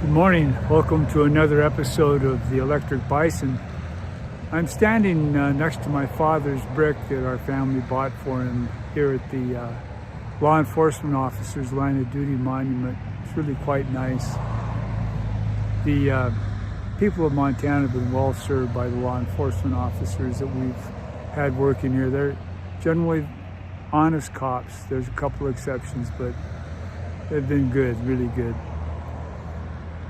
Good morning. Welcome to another episode of the Electric Bison. I'm standing next to my father's brick that our family bought for him here at the Law Enforcement Officers Line of Duty Monument. It's really quite nice. The people of Montana have been well served by the law enforcement officers that we've had working here. They're generally honest cops. There's a couple of exceptions, but they've been good, really good.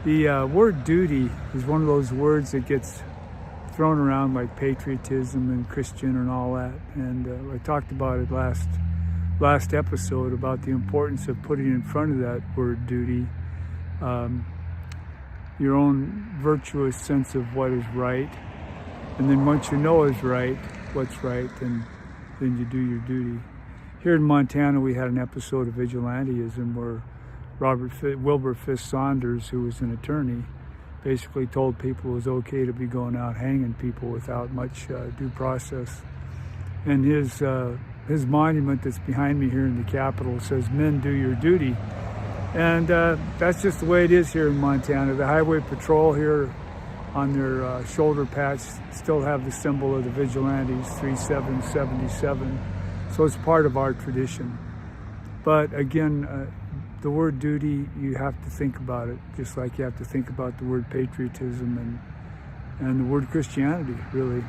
The word duty is one of those words that gets thrown around like patriotism and Christian and all that. And I talked about it last episode about the importance of putting in front of that word duty your own virtuous sense of what is right. And then once you know is right, what's right, then you do your duty. Here in Montana, we had an episode of vigilantism where Wilbur Fisk Saunders, who was an attorney, basically told people it was okay to be going out hanging people without much due process. And his monument that's behind me here in the Capitol says, "Men, do your duty." And that's just the way it is here in Montana. The Highway Patrol here on their shoulder patch still have the symbol of the vigilantes, 3777. So it's part of our tradition. But again, the word duty, you have to think about it, just like you have to think about the word patriotism and the word Christianity, really.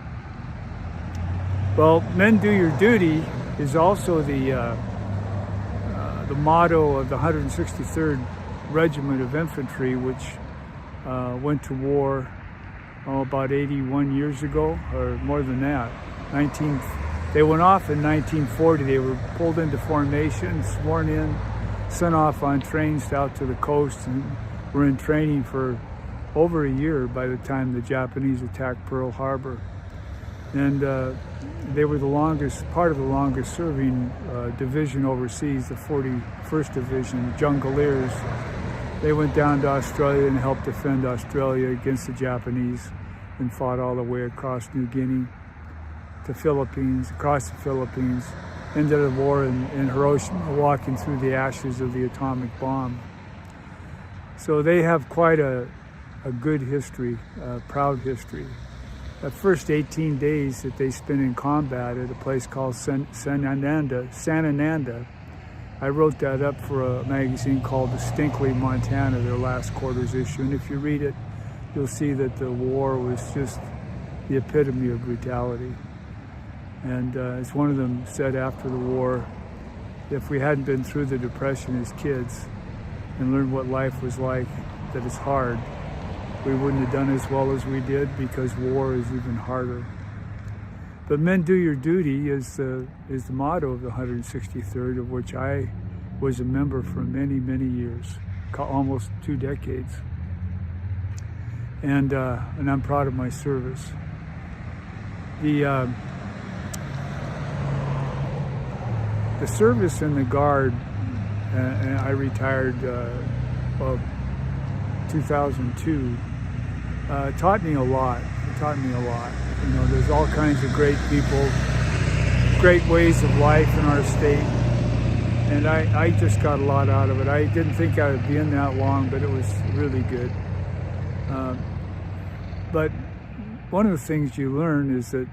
Well, men do your duty is also the motto of the 163rd Regiment of Infantry, which went to war about 81 years ago, or more than that. They went off in 1940. They were pulled into formation, sworn in, sent off on trains out to the coast, and were in training for over a year by the time the Japanese attacked Pearl Harbor. And they were part of the longest serving division overseas, the 41st Division, Jungleers. They went down to Australia and helped defend Australia against the Japanese and fought all the way across New Guinea to across the Philippines. Ended the war in Hiroshima, walking through the ashes of the atomic bomb. So they have quite a good history, a proud history. The first 18 days that they spent in combat at a place called Sanananda, I wrote that up for a magazine called Distinctly Montana, their last quarter's issue. And if you read it, you'll see that the war was just the epitome of brutality. And as one of them said after the war, if we hadn't been through the Depression as kids and learned what life was like, that it's hard, we wouldn't have done as well as we did, because war is even harder. But men do your duty is the motto of the 163rd, of which I was a member for many, many years, almost 2 decades. And I'm proud of my service. The service in the Guard, and I retired 2002, taught me a lot. It taught me a lot. You know, there's all kinds of great people, great ways of life in our state, and I just got a lot out of it. I didn't think I would be in that long, but it was really good. But one of the things you learn is that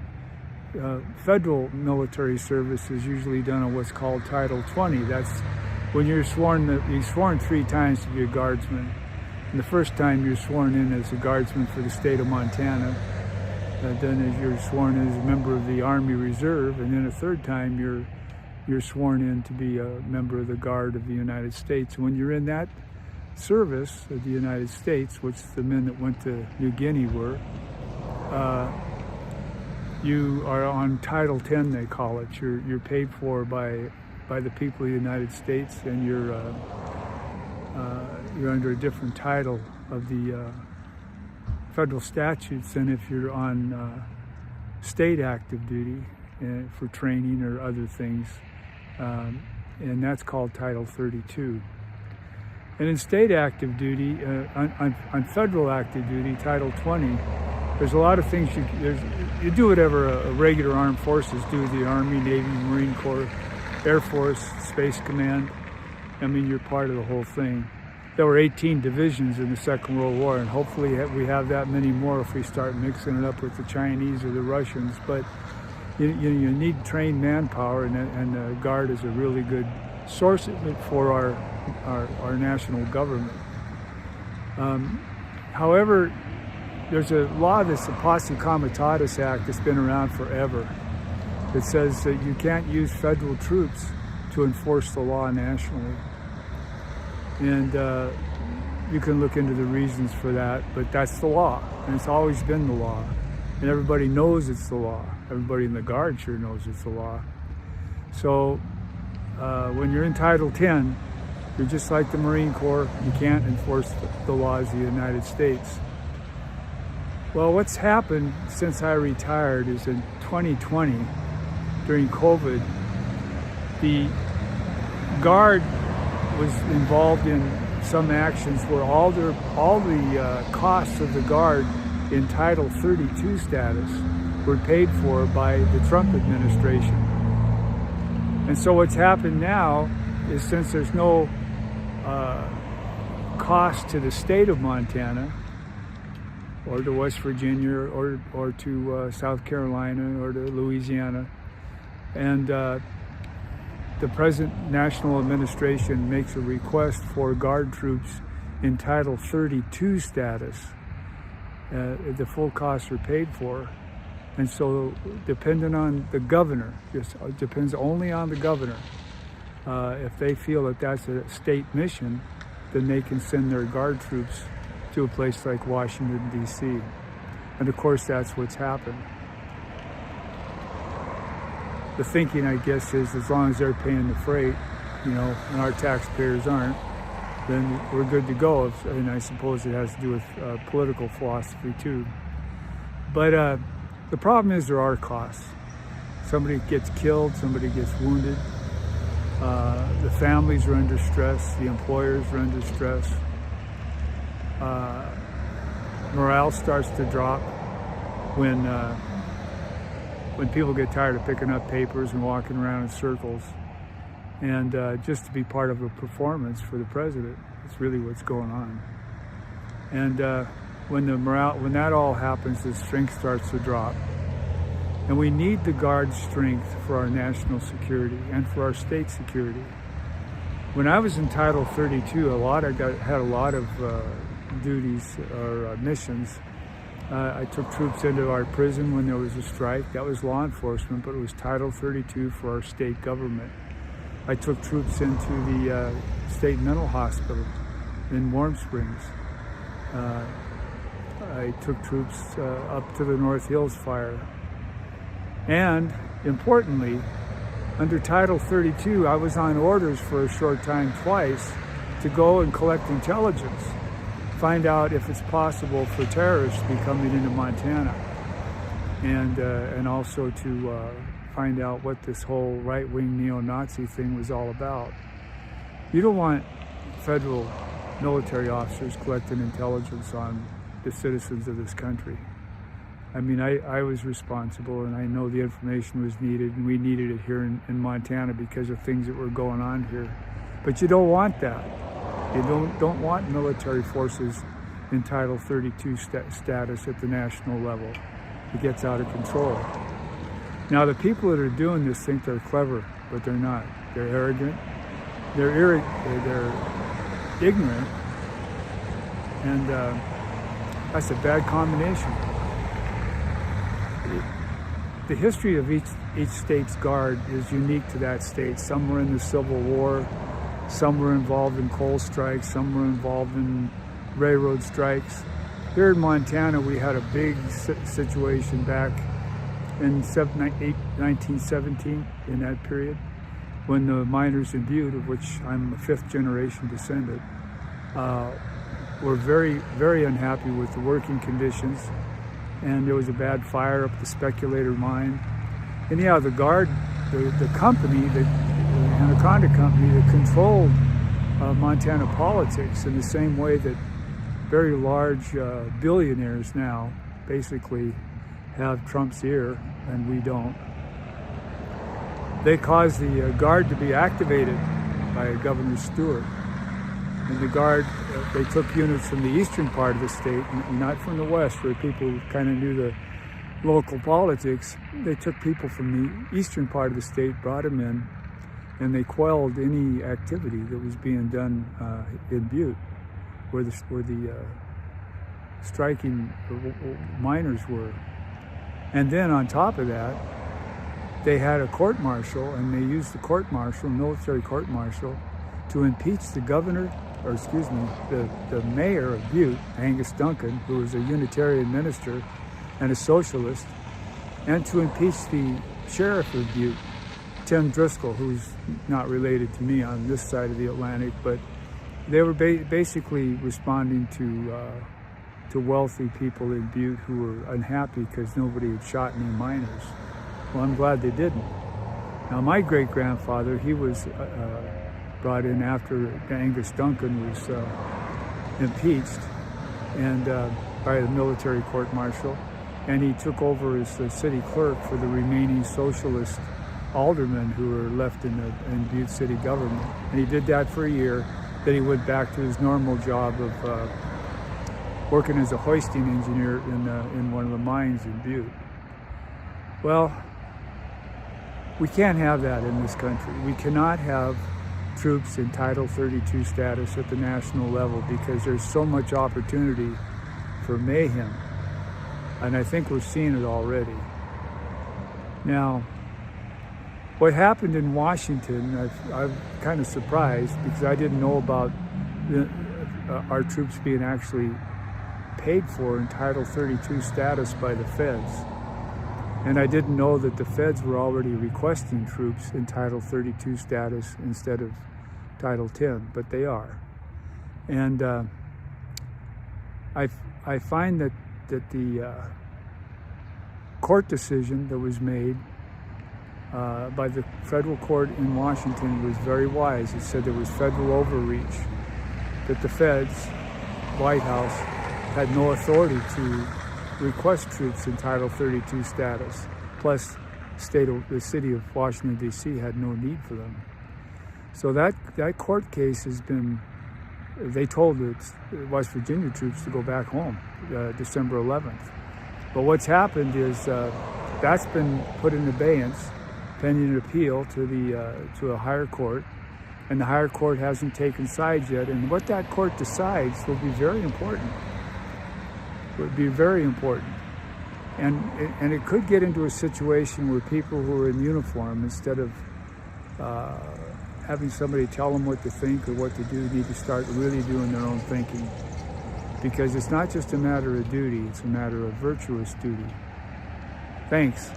federal military service is usually done on what's called Title 20. That's when you're sworn 3 times to be a guardsman. And the first time you're sworn in as a guardsman for the state of Montana. Then you're sworn in as a member of the Army Reserve, and then a 3rd time you're sworn in to be a member of the Guard of the United States. When you're in that service of the United States, which the men that went to New Guinea were, you are on Title 10, they call it. You're paid for by the people of the United States, and you're under a different title of the federal statutes than if you're on state active duty for training or other things, and that's called Title 32. And in state active duty, on federal active duty, Title 20, there's a lot of things you do whatever a regular armed forces do, the Army, Navy, Marine Corps, Air Force, Space Command. I mean, you're part of the whole thing. there were 18 divisions in the Second World War, and hopefully we have that many more if we start mixing it up with the Chinese or the Russians. But you need trained manpower, and the Guard is a really good source of it for our national government. However, there's a law that's the Posse Comitatus Act that's been around forever. It says that you can't use federal troops to enforce the law nationally. And you can look into the reasons for that, but that's the law, and it's always been the law. And everybody knows it's the law. Everybody in the Guard sure knows it's the law. So when you're in Title 10, you're just like the Marine Corps. You can't enforce the laws of the United States. Well, what's happened since I retired is in 2020, during COVID, the Guard was involved in some actions where all the costs of the Guard in Title 32 status were paid for by the Trump administration. And so what's happened now is, since there's no cost to the state of Montana, or to West Virginia, or to South Carolina, or to Louisiana, and the present national administration makes a request for Guard troops in Title 32 status, the full costs are paid for. And so, depending on the governor, it depends only on the governor. If they feel that that's a state mission, then they can send their Guard troops to a place like Washington, D.C. And of course, that's what's happened. The thinking, I guess, is as long as they're paying the freight, and our taxpayers aren't, then we're good to go. And I suppose it has to do with political philosophy too. But the problem is there are costs. Somebody gets killed, somebody gets wounded. The families are under stress, the employers are under stress. Morale starts to drop when people get tired of picking up papers and walking around in circles. And just to be part of a performance for the president, it's really what's going on. And when that all happens, the strength starts to drop. And we need the Guard's strength for our national security and for our state security. When I was in Title 32, had a lot of duties or missions. I took troops into our prison when there was a strike. That was law enforcement, but it was Title 32 for our state government. I took troops into the state mental hospital in Warm Springs. I took troops up to the North Hills fire. And importantly, under Title 32, I was on orders for a short time twice to go and collect intelligence, find out if it's possible for terrorists to be coming into Montana, and also to find out what this whole right-wing neo-Nazi thing was all about. You don't want federal military officers collecting intelligence on the citizens of this country. I mean, I was responsible, and I know the information was needed, and we needed it here in Montana because of things that were going on here. But you don't want that. You don't want military forces in Title 32 status at the national level. It gets out of control. Now, the people that are doing this think they're clever, but they're not. They're arrogant. They're ignorant, and that's a bad combination. The history of each state's Guard is unique to that state. Some were in the Civil War, some were involved in coal strikes, some were involved in railroad strikes. Here in Montana, we had a big situation back in 1917, in that period, when the miners in Butte, of which I'm a fifth-generation descendant, were very, very unhappy with the working conditions. And there was a bad fire up the Speculator mine. And yeah, the Guard, the company, the Anaconda Company, that controlled Montana politics in the same way that very large billionaires now basically have Trump's ear, and we don't. They caused the Guard to be activated by Governor Stewart. And the Guard, they took units from the eastern part of the state, not from the west, where people kind of knew the local politics. They took people from the eastern part of the state, brought them in, and they quelled any activity that was being done in Butte, where the striking miners were. And then on top of that, they had a court-martial, and they used the court-martial, military court-martial, to impeach the governor, or excuse me, the mayor of Butte, Angus Duncan, who was a Unitarian minister and a socialist, and to impeach the sheriff of Butte, Tim Driscoll, who's not related to me on this side of the Atlantic, but they were basically responding to wealthy people in Butte who were unhappy because nobody had shot any miners. Well, I'm glad they didn't. Now, my great-grandfather, he was brought in after Angus Duncan was impeached and by the military court-martial, and he took over as the city clerk for the remaining socialist aldermen who were left in Butte city government. And he did that for a year. Then he went back to his normal job of working as a hoisting engineer in one of the mines in Butte. Well, we can't have that in this country. We cannot have troops in Title 32 status at the national level because there's so much opportunity for mayhem. And I think we're seeing it already. Now, what happened in Washington, I'm kind of surprised because I didn't know about our troops being actually paid for in Title 32 status by the feds. And I didn't know that the feds were already requesting troops in Title 32 status instead of Title 10, but they are. And I find that the court decision that was made by the federal court in Washington was very wise. It said there was federal overreach, that the feds, White House, had no authority to request troops in Title 32 status. Plus, the city of Washington, D.C. had no need for them. So that court case has been, they told the West Virginia troops to go back home December 11th. But what's happened is that's been put in abeyance pending an appeal to a higher court, and the higher court hasn't taken sides yet. And what that court decides will be very important. Would be very important, and it could get into a situation where people who are in uniform, instead of having somebody tell them what to think or what to do, need to start really doing their own thinking, because it's not just a matter of duty, it's a matter of virtuous duty. Thanks.